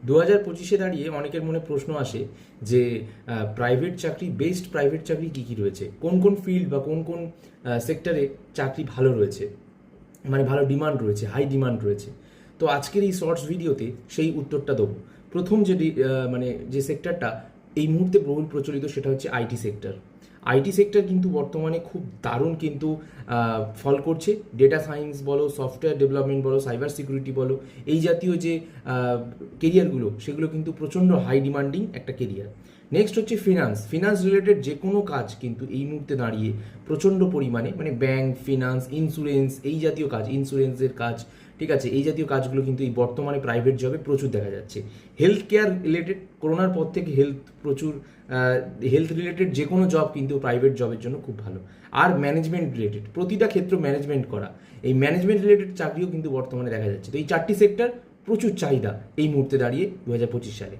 2025-এ দাঁড়িয়ে অনেকের মনে প্রশ্ন আসে যে প্রাইভেট চাকরি, বেস্ট প্রাইভেট চাকরি কী কী রয়েছে, কোন কোন ফিল্ড বা কোন কোন সেক্টরে চাকরি ভালো রয়েছে, মানে ভালো ডিমান্ড রয়েছে, হাই ডিমান্ড রয়েছে। তো আজকের এই শর্টস ভিডিওতে সেই উত্তরটা দেবো। প্রথম মানে যে সেক্টরটা এই মুহূর্তে বহুল প্রচলিত সেটা হচ্ছে আইটি সেক্টর। আইটি সেক্টর কিন্তু বর্তমানে খুব দারুণ কিন্তু ফল করছে। ডেটা সায়েন্স বলো, সফটওয়্যার ডেভেলপমেন্ট বলো, সাইবার সিকিউরিটি বলো, এই জাতীয় যে কেরিয়ারগুলো সেগুলো কিন্তু প্রচণ্ড হাই ডিমান্ডিং একটা কেরিয়ার। নেক্সট হচ্ছে ফিনান্স রিলেটেড যে কোনো কাজ কিন্তু এই মুহূর্তে দাঁড়িয়ে প্রচণ্ড পরিমাণে, মানে ব্যাংক, ফিনান্স, ইন্স্যুরেন্স, এই জাতীয় কাজ, ইন্স্যুরেন্সের কাজ, ঠিক আছে, এই জাতীয় কাজগুলো কিন্তু এই বর্তমানে প্রাইভেট জবে প্রচুর দেখা যাচ্ছে। হেলথ কেয়ার রিলেটেড, করোনার পর থেকে হেলথ রিলেটেড যে কোনো জব কিন্তু প্রাইভেট জবের জন্য খুব ভালো। আর ম্যানেজমেন্ট রিলেটেড, প্রতিটা ক্ষেত্র ম্যানেজমেন্ট করা, এই ম্যানেজমেন্ট রিলেটেড চাকরিও কিন্তু বর্তমানে দেখা যাচ্ছে। তো এই 4টি সেক্টর প্রচুর চাহিদা এই মুহূর্তে দাঁড়িয়ে 2025 সালে।